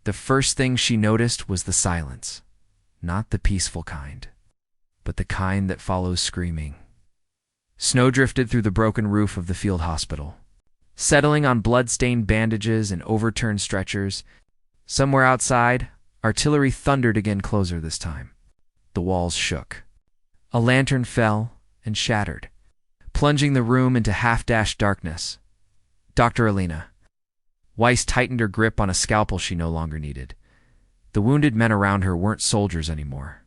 The first thing she noticed was the silence. Not the peaceful kind, but the kind that follows screaming. Snow drifted through the broken roof of the field hospital, settling on blood-stained bandages and overturned stretchers. Somewhere outside, artillery thundered again, closer this time. The walls shook. A lantern fell and shattered, plunging the room into half-dashed darkness. Dr. Alina. Weiss tightened her grip on a scalpel she no longer needed. The wounded men around her weren't soldiers anymore.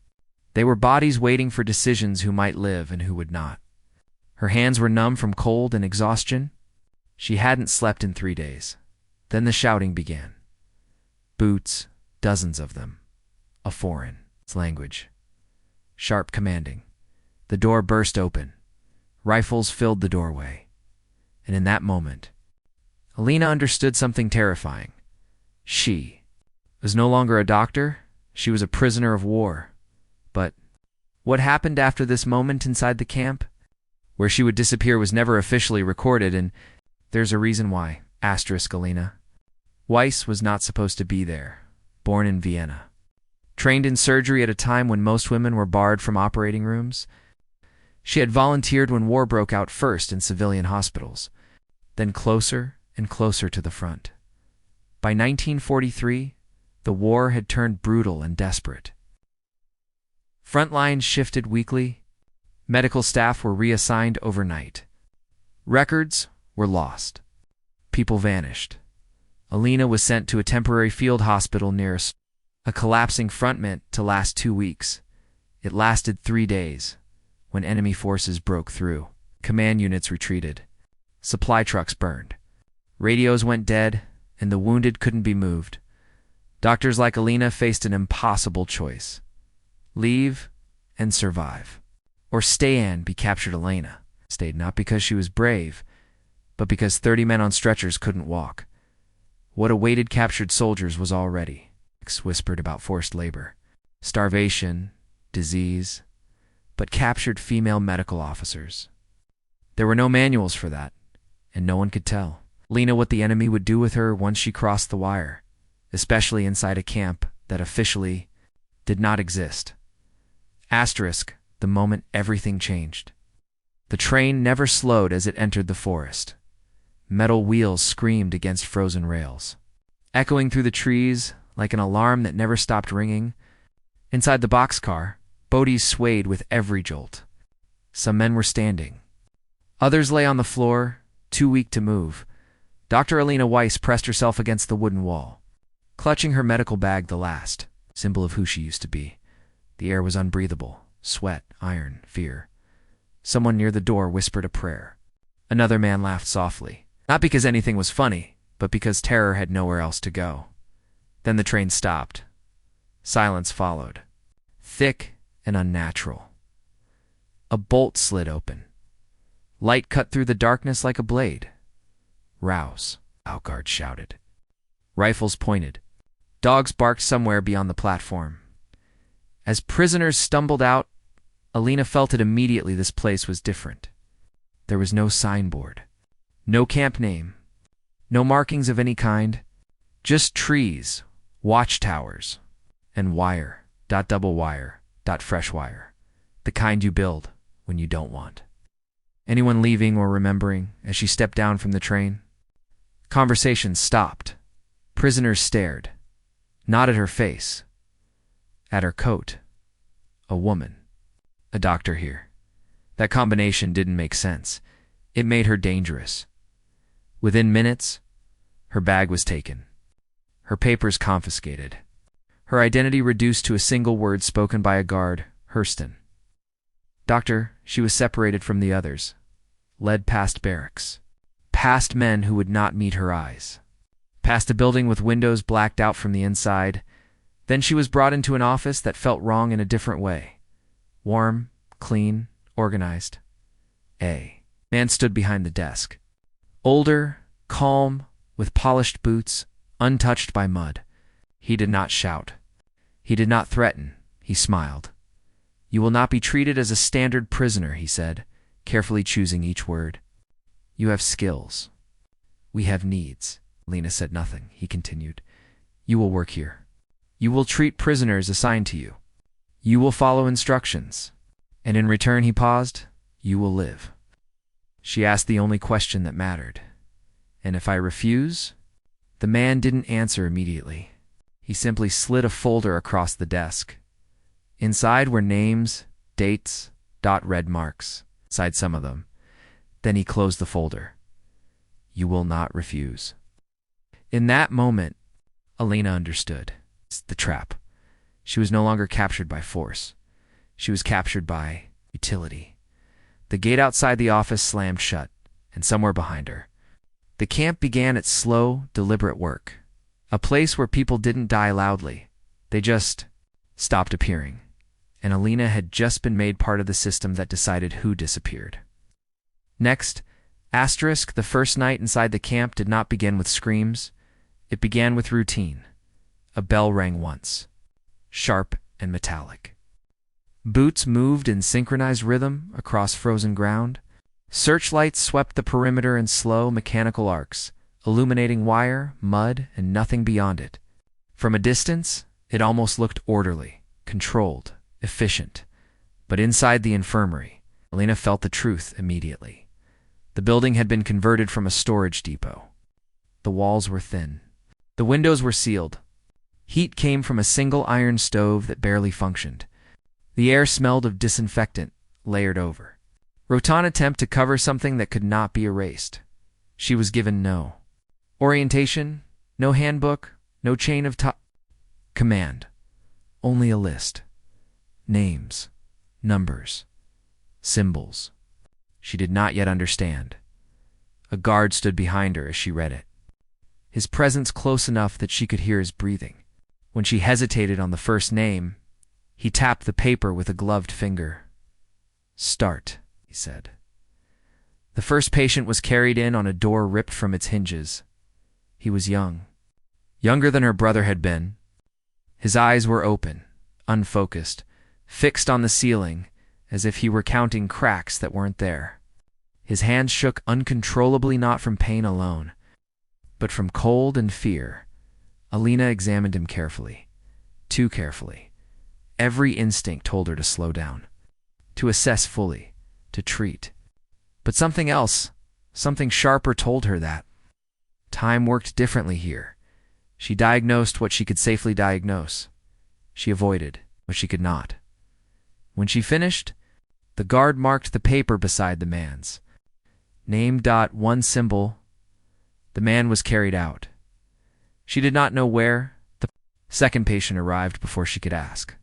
They were bodies waiting for decisions who might live and who would not. Her hands were numb from cold and exhaustion. She hadn't slept in 3 days. Then the shouting began. Boots, dozens of them. A foreign language. Sharp commanding. The door burst open. Rifles filled the doorway. And in that moment, Alina understood something terrifying. She was no longer a doctor. She was a prisoner of war. But what happened after this moment inside the camp? Where she would disappear was never officially recorded, and there's a reason why. Alina. Weiss was not supposed to be there. Born in Vienna. Trained in surgery at a time when most women were barred from operating rooms. She had volunteered when war broke out, first in civilian hospitals, then closer and closer to the front. By 1943, the war had turned brutal and desperate. Front lines shifted weekly. Medical staff were reassigned overnight. Records were lost. People vanished. Alina was sent to a temporary field hospital near us. A collapsing front meant to last 2 weeks. It lasted 3 days. When enemy forces broke through, command units retreated. Supply trucks burned. Radios went dead, and the wounded couldn't be moved. Doctors like Alina faced an impossible choice. Leave and survive. Or stay and be captured. Alina stayed not because she was brave, but because 30 men on stretchers couldn't walk. What awaited captured soldiers was already whispered about forced labor, starvation, disease, but captured female medical officers. There were no manuals for that, and no one could tell Alina what the enemy would do with her once she crossed the wire, especially inside a camp that officially did not exist. The moment everything changed. The train never slowed as it entered the forest. Metal wheels screamed against frozen rails, echoing through the trees like an alarm that never stopped ringing. Inside the boxcar, bodies swayed with every jolt. Some men were standing. Others lay on the floor, too weak to move. Dr. Alina Weiss pressed herself against the wooden wall, clutching her medical bag, the last symbol of who she used to be. The air was unbreathable. Sweat, iron, fear. Someone near the door whispered a prayer. Another man laughed softly, not because anything was funny, but because terror had nowhere else to go. Then the train stopped. Silence followed, thick and unnatural. A bolt slid open. Light cut through the darkness like a blade. Rouse, outguards shouted. Rifles pointed. Dogs barked somewhere beyond the platform. As prisoners stumbled out, Alina felt it immediately. This place was different. There was no signboard, no camp name, no markings of any kind, just trees, watchtowers, and wire, double wire, fresh wire, the kind you build when you don't want anyone leaving or remembering. As she stepped down from the train, conversations stopped. Prisoners stared, not at her face, at her coat. A woman, a doctor here. That combination didn't make sense. It made her dangerous. Within minutes, her bag was taken, her papers confiscated, her identity reduced to a single word spoken by a guard, Hurston. Doctor, she was separated from the others, led past barracks, past men who would not meet her eyes, past a building with windows blacked out from the inside. Then she was brought into an office that felt wrong in a different way. Warm, clean, organized. A man stood behind the desk. Older, calm, with polished boots, untouched by mud. He did not shout. He did not threaten. He smiled. You will not be treated as a standard prisoner, he said, carefully choosing each word. You have skills. We have needs. Alina said nothing. He continued. You will work here. You will treat prisoners assigned to you. You will follow instructions. And in return," he paused, "you will live." She asked the only question that mattered. "And if I refuse?" The man didn't answer immediately. He simply slid a folder across the desk. Inside were names, dates, red marks inside some of them. Then he closed the folder. "You will not refuse." In that moment, Alina understood. It's the trap. She was no longer captured by force. She was captured by utility. The gate outside the office slammed shut, and somewhere behind her, the camp began its slow, deliberate work. A place where people didn't die loudly. They just stopped appearing. And Alina had just been made part of the system that decided who disappeared. Next, the first night inside the camp did not begin with screams. It began with routine. A bell rang once, sharp and metallic. Boots moved in synchronized rhythm across frozen ground. Searchlights swept the perimeter in slow, mechanical arcs, illuminating wire, mud, and nothing beyond it. From a distance, it almost looked orderly, controlled, efficient. But inside the infirmary, Alina felt the truth immediately. The building had been converted from a storage depot. The walls were thin. The windows were sealed. Heat came from a single iron stove that barely functioned. The air smelled of disinfectant layered over. Rotan attempted to cover something that could not be erased. She was given no orientation, no handbook, no chain of command. Only a list. Names, numbers, symbols. She did not yet understand. A guard stood behind her as she read it. His presence close enough that she could hear his breathing. When she hesitated on the first name, he tapped the paper with a gloved finger. "Start," he said. The first patient was carried in on a door ripped from its hinges. He was young, younger than her brother had been. His eyes were open, unfocused, fixed on the ceiling, as if he were counting cracks that weren't there. His hands shook uncontrollably, not from pain alone, but from cold and fear. Alina examined him carefully, too carefully. Every instinct told her to slow down, to assess fully, to treat. But something else, something sharper told her that time worked differently here. She diagnosed what she could safely diagnose. She avoided what she could not. When she finished, the guard marked the paper beside the man's. Name, one symbol. The man was carried out. She did not know where. The second patient arrived before she could ask.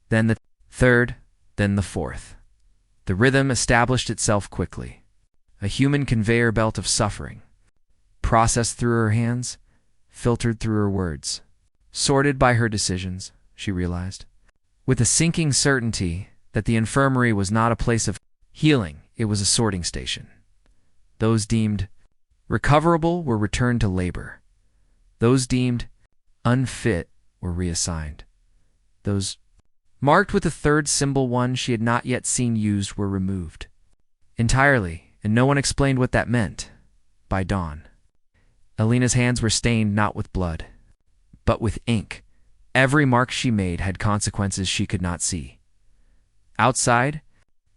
Then the third, then the fourth. The rhythm established itself quickly. A human conveyor belt of suffering. Processed through her hands, filtered through her words. Sorted by her decisions, she realized. With a sinking certainty that the infirmary was not a place of healing, it was a sorting station. Those deemed recoverable were returned to labor. Those deemed unfit were reassigned. Those marked with the third symbol, one she had not yet seen used, were removed. Entirely, and no one explained what that meant. By dawn, Alina's hands were stained not with blood, but with ink. Every mark she made had consequences she could not see. Outside,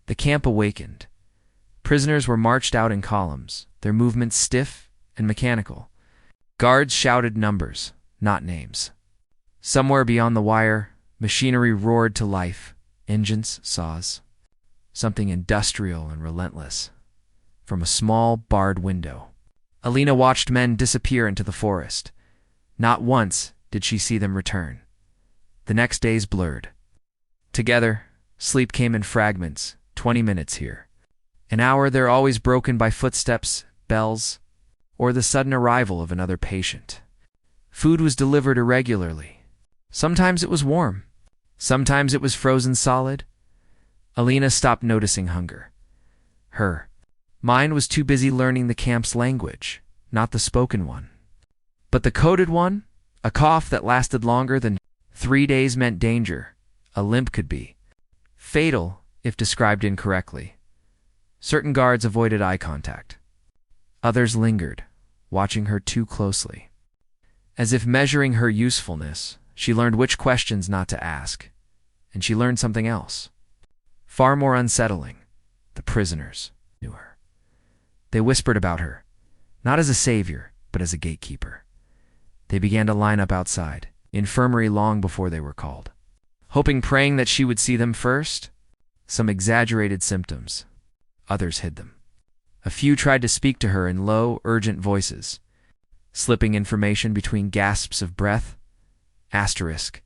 the camp awakened. Prisoners were marched out in columns, their movements stiff and mechanical. Guards shouted numbers, not names. Somewhere beyond the wire, machinery roared to life, engines, saws. Something industrial and relentless. From a small, barred window, Alina watched men disappear into the forest. Not once did she see them return. The next days blurred. Together, sleep came in fragments, 20 minutes here. An hour there, always broken by footsteps, bells, or the sudden arrival of another patient. Food was delivered irregularly. Sometimes it was warm. Sometimes it was frozen solid. Alina stopped noticing hunger. Her mind was too busy learning the camp's language, not the spoken one. But the coded one, a cough that lasted longer than 3 days, meant danger. A limp could be fatal if described incorrectly. Certain guards avoided eye contact. Others lingered, watching her too closely. As if measuring her usefulness, she learned which questions not to ask. And she learned something else. Far more unsettling. The prisoners knew her. They whispered about her, not as a savior, but as a gatekeeper. They began to line up outside, infirmary long before they were called, hoping, praying that she would see them first. Some exaggerated symptoms. Others hid them. A few tried to speak to her in low, urgent voices, slipping information between gasps of breath. Asterisk.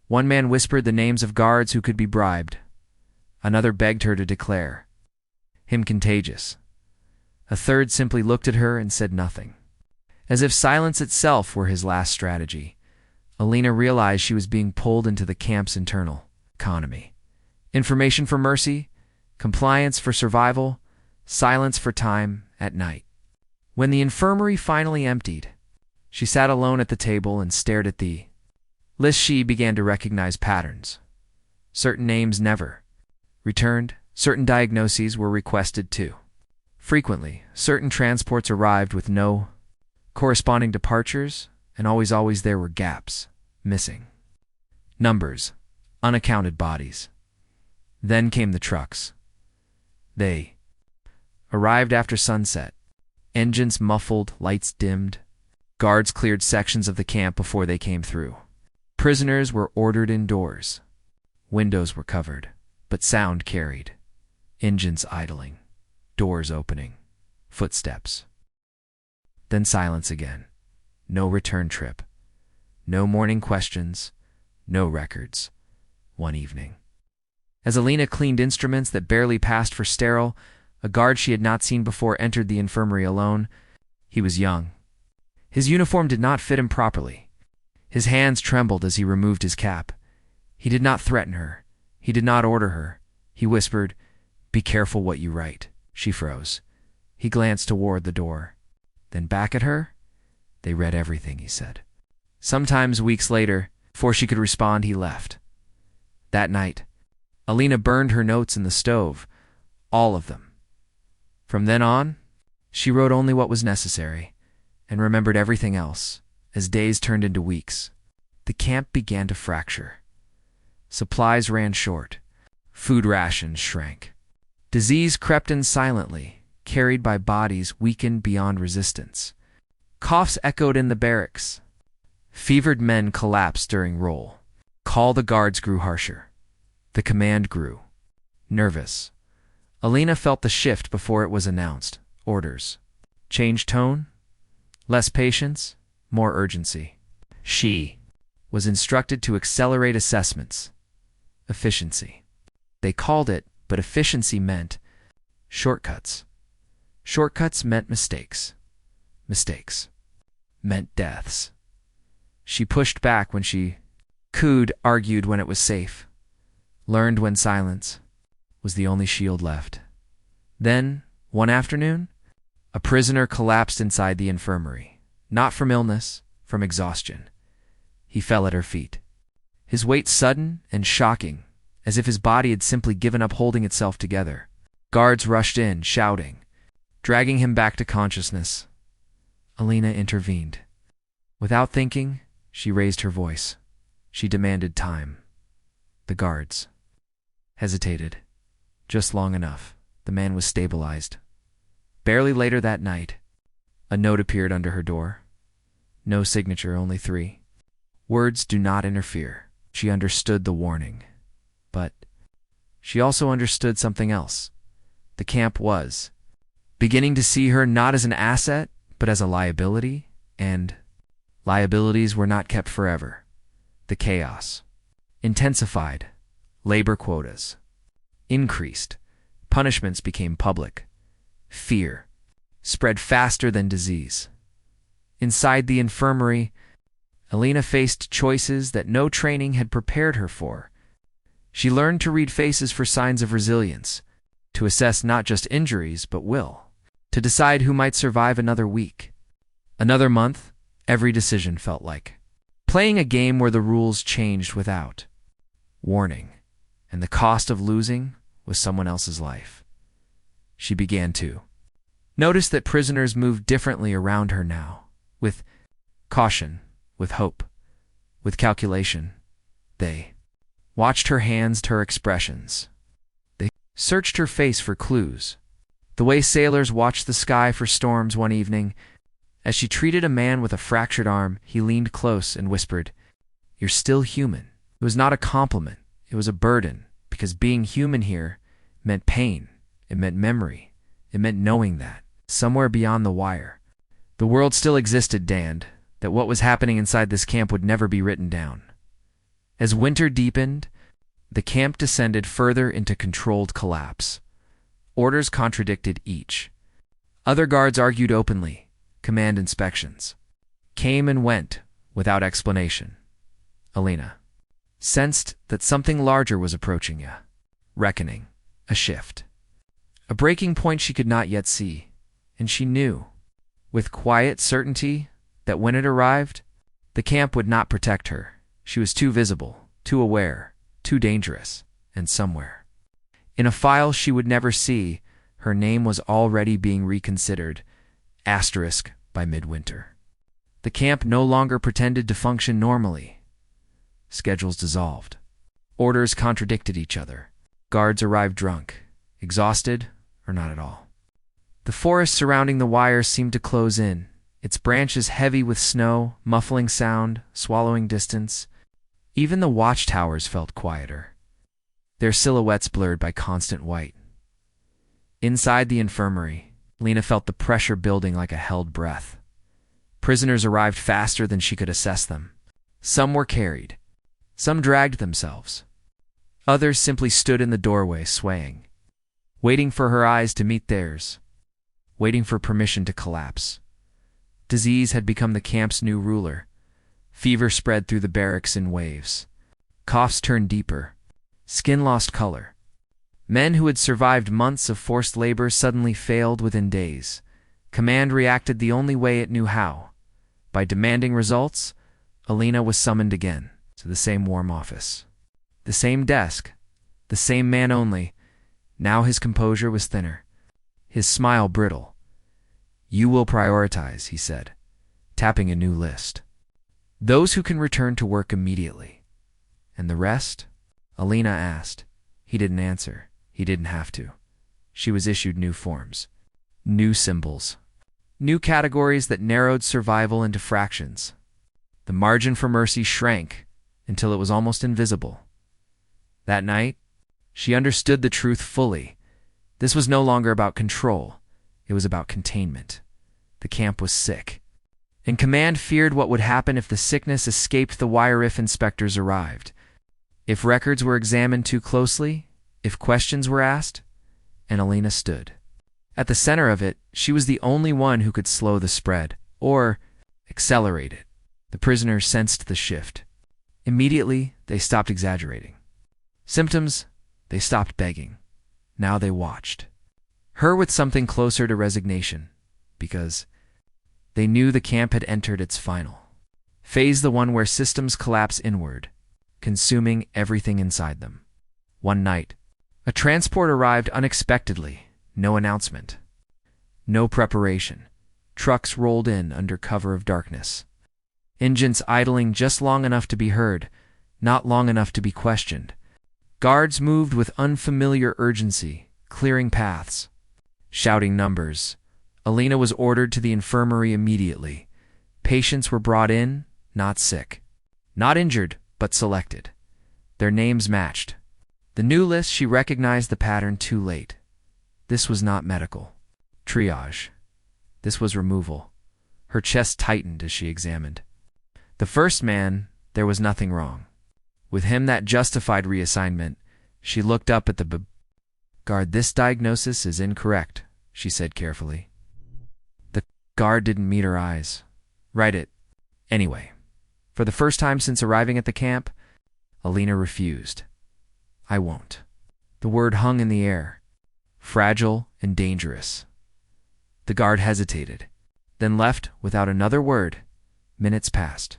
One man whispered the names of guards who could be bribed. Another begged her to declare him contagious. A third simply looked at her and said nothing. As if silence itself were his last strategy, Alina realized she was being pulled into the camp's internal economy. Information for mercy, compliance for survival, silence for time at night. When the infirmary finally emptied, she sat alone at the table and stared at the list. She began to recognize patterns. Certain names never returned, certain diagnoses were requested too. Frequently, certain transports arrived with no corresponding departures, and always there were gaps, missing numbers, unaccounted bodies. Then came the trucks. They arrived after sunset. Engines muffled, lights dimmed. Guards cleared sections of the camp before they came through. Prisoners were ordered indoors. Windows were covered, but sound carried. Engines idling. Doors opening. Footsteps. Then silence again. No return trip. No morning questions. No records. One evening. As Alina cleaned instruments that barely passed for sterile, a guard she had not seen before entered the infirmary alone. He was young. His uniform did not fit him properly. His hands trembled as he removed his cap. He did not threaten her. He did not order her. He whispered, "Be careful what you write." She froze. He glanced toward the door. Then back at her. "They read everything," he said. Sometimes weeks later, before she could respond, he left. That night, Alina burned her notes in the stove, all of them. From then on, she wrote only what was necessary and remembered everything else. As days turned into weeks, the camp began to fracture. Supplies ran short. Food rations shrank. Disease crept in silently, carried by bodies weakened beyond resistance. Coughs echoed in the barracks. Fevered men collapsed during roll. Call the guards grew harsher. The command grew. Nervous. Alina felt the shift before it was announced. Orders. Change tone. Less patience. More urgency. She was instructed to accelerate assessments. Efficiency. They called it, but efficiency meant shortcuts. Shortcuts meant mistakes. Mistakes meant deaths. She pushed back when she could, argued when it was safe, learned when silence was the only shield left. Then, one afternoon, a prisoner collapsed inside the infirmary, not from illness, from exhaustion. He fell at her feet. His weight sudden and shocking, as if his body had simply given up holding itself together. Guards rushed in, shouting, dragging him back to consciousness. Alina intervened. Without thinking, she raised her voice. She demanded time. The guards hesitated. Just long enough. The man was stabilized. Barely later that night, a note appeared under her door. No signature, only 3 words: "Do not interfere." She understood the warning. But she also understood something else. The camp was beginning to see her not as an asset, but as a liability, and liabilities were not kept forever. The chaos intensified. Labor quotas increased. Punishments became public. Fear spread faster than disease. Inside the infirmary, Alina faced choices that no training had prepared her for. She learned to read faces for signs of resilience, to assess not just injuries but will, to decide who might survive another week, another month. Every decision felt like playing a game where the rules changed without warning, and the cost of losing was someone else's life. She began to notice that prisoners moved differently around her now, with caution, with hope, with calculation. They watched her hands, her expressions. They searched her face for clues, the way sailors watch the sky for storms. One evening, as she treated a man with a fractured arm, he leaned close and whispered, "You're still human." It was not a compliment, it was a burden, because being human here meant pain, it meant memory, it meant knowing that, somewhere beyond the wire, the world still existed, damned, that what was happening inside this camp would never be written down. As winter deepened, the camp descended further into controlled collapse. Orders contradicted each. Other guards argued openly. Command inspections came and went without explanation. Alina sensed that something larger was approaching. A reckoning, a shift, a breaking point she could not yet see, and she knew, with quiet certainty, that when it arrived, the camp would not protect her. She was too visible, too aware, too dangerous, and somewhere, in a file she would never see, her name was already being reconsidered, asterisk by midwinter. The camp no longer pretended to function normally. Schedules dissolved. Orders contradicted each other. Guards arrived drunk, exhausted, or not at all. The forest surrounding the wires seemed to close in, its branches heavy with snow, muffling sound, swallowing distance. Even the watchtowers felt quieter, their silhouettes blurred by constant white. Inside the infirmary, Lena felt the pressure building like a held breath. Prisoners arrived faster than she could assess them. Some were carried. Some dragged themselves. Others simply stood in the doorway, swaying, waiting for her eyes to meet theirs, waiting for permission to collapse. Disease had become the camp's new ruler. Fever spread through the barracks in waves. Coughs turned deeper. Skin lost color. Men who had survived months of forced labor suddenly failed within days. Command reacted the only way it knew how. By demanding results, Alina was summoned again to the same warm office. The same desk, the same man only. Now his composure was thinner, his smile brittle. "You will prioritize," he said, tapping a new list. "Those who can return to work immediately." "And the rest?" Alina asked. He didn't answer. He didn't have to. She was issued new forms, new symbols, new categories that narrowed survival into fractions. The margin for mercy shrank until it was almost invisible. That night, she understood the truth fully. This was no longer about control. It was about containment. The camp was sick, and command feared what would happen if the sickness escaped the wire, if inspectors arrived, if records were examined too closely, if questions were asked. And Alina stood. At the center of it, she was the only one who could slow the spread, or accelerate it. The prisoners sensed the shift. Immediately, they stopped exaggerating. Symptoms, they stopped begging. Now they watched. Her with something closer to resignation, because they knew the camp had entered its final phase, the one where systems collapse inward, consuming everything inside them. One night, a transport arrived unexpectedly. No announcement, no preparation. Trucks rolled in under cover of darkness. Engines idling just long enough to be heard, not long enough to be questioned. Guards moved with unfamiliar urgency, clearing paths, shouting numbers. Alina was ordered to the infirmary immediately. Patients were brought in, not sick, not injured, but selected. Their names matched. The new list, she recognized the pattern too late. This was not medical triage. This was removal. Her chest tightened as she examined. The first man, there was nothing wrong. With him, that justified reassignment. She looked up at the guard. "This diagnosis is incorrect," she said carefully. The guard didn't meet her eyes. "Write it anyway." For the first time since arriving at the camp, Alina refused. "I won't." The word hung in the air, fragile and dangerous. The guard hesitated, then left without another word. Minutes passed.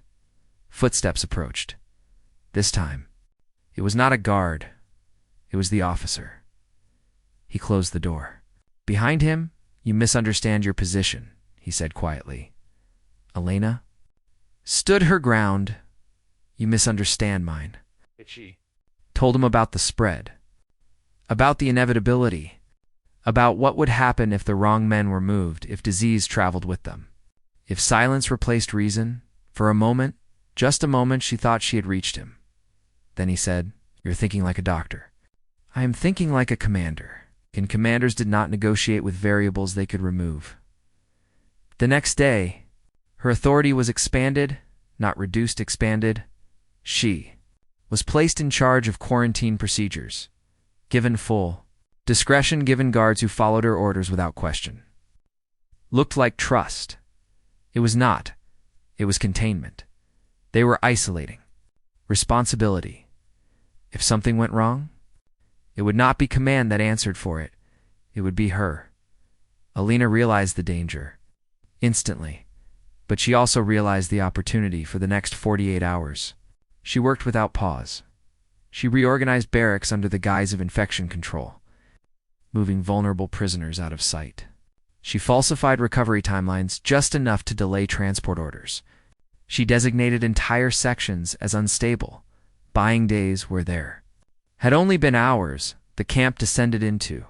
Footsteps approached. This time, it was not a guard. It was the officer. He closed the door. Behind him, "You misunderstand your position," he said quietly. "Alina, stood her ground. You misunderstand mine. She Told him about the spread, about the inevitability, about what would happen if the wrong men were moved, if disease traveled with them. If silence replaced reason, for a moment, just a moment, she thought she had reached him. Then he said, "You're thinking like a doctor." "I am thinking like a commander." And commanders did not negotiate with variables they could remove. The next day, her authority was expanded, not reduced, expanded. She was placed in charge of quarantine procedures, given full discretion, given guards who followed her orders without question. Looked like trust. It was not. It was containment. They were isolating. Responsibility. If something went wrong, it would not be command that answered for it. It would be her. Alina realized the danger instantly, but she also realized the opportunity for the next 48 hours. She worked without pause. She reorganized barracks under the guise of infection control, moving vulnerable prisoners out of sight. She falsified recovery timelines just enough to delay transport orders. She designated entire sections as unstable. Buying days where there had only been hours, the camp descended into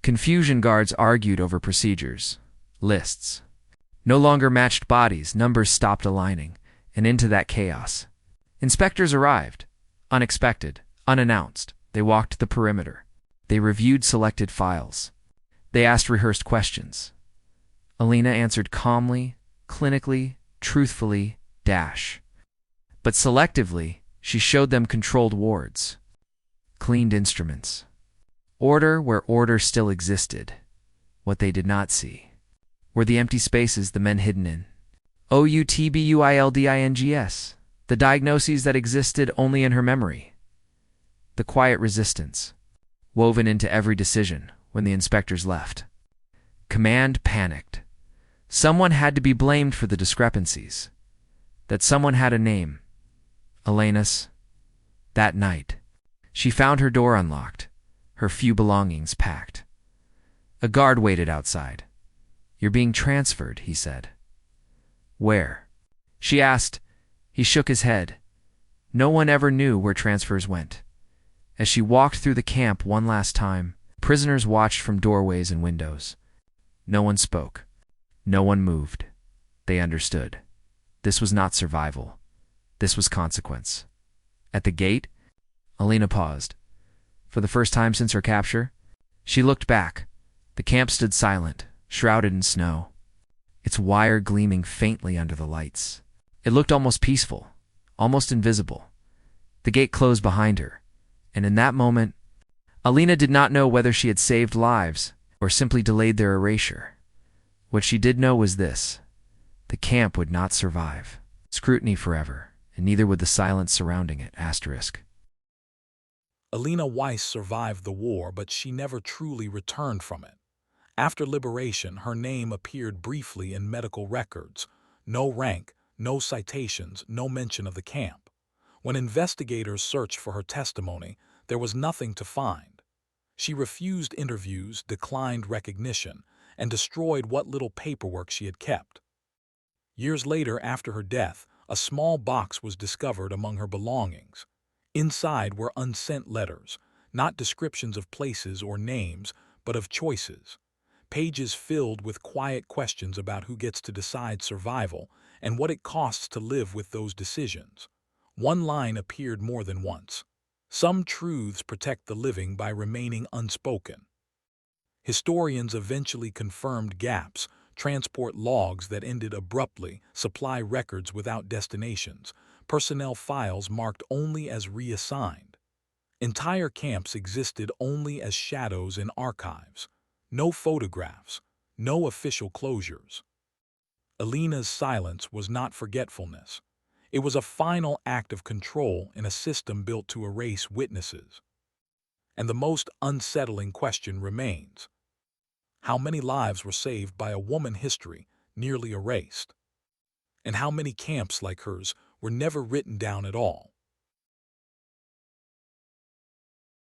confusion. Guards argued over procedures. Lists no longer matched bodies. Numbers stopped aligning, and into that chaos, inspectors arrived, unexpected, unannounced. They walked the perimeter. They reviewed selected files. They asked rehearsed questions. Alina answered calmly, clinically, truthfully, but selectively. She showed them controlled wards, cleaned instruments, order where order still existed. What they did not see were the empty spaces the men hidden in. OUTBUILDINGS, the diagnoses that existed only in her memory. The quiet resistance, woven into every decision when the inspectors left. Command panicked. Someone had to be blamed for the discrepancies. That someone had a name. Elena's. That night, she found her door unlocked, her few belongings packed. A guard waited outside. "You're being transferred," he said. "Where?" she asked. He shook his head. No one ever knew where transfers went. As she walked through the camp one last time, prisoners watched from doorways and windows. No one spoke. No one moved. They understood. This was not survival. This was consequence. At the gate, Alina paused. For the first time since her capture, she looked back. The camp stood silent, shrouded in snow, its wire gleaming faintly under the lights. It looked almost peaceful, almost invisible. The gate closed behind her, and in that moment, Alina did not know whether she had saved lives or simply delayed their erasure. What she did know was this: the camp would not survive scrutiny forever, and neither would the silence surrounding it. Alina Weiss survived the war, but she never truly returned from it. After liberation, her name appeared briefly in medical records. No rank, no citations, no mention of the camp. When investigators searched for her testimony, there was nothing to find. She refused interviews, declined recognition, and destroyed what little paperwork she had kept. Years later, after her death, a small box was discovered among her belongings. Inside were unsent letters, not descriptions of places or names, but of choices. Pages filled with quiet questions about who gets to decide survival and what it costs to live with those decisions. One line appeared more than once: "Some truths protect the living by remaining unspoken." Historians eventually confirmed gaps: transport logs that ended abruptly, supply records without destinations, personnel files marked only as reassigned. Entire camps existed only as shadows in archives. No photographs, no official closures. Alina's silence was not forgetfulness. It was a final act of control in a system built to erase witnesses. And the most unsettling question remains: how many lives were saved by a woman history nearly erased? And how many camps like hers were never written down at all?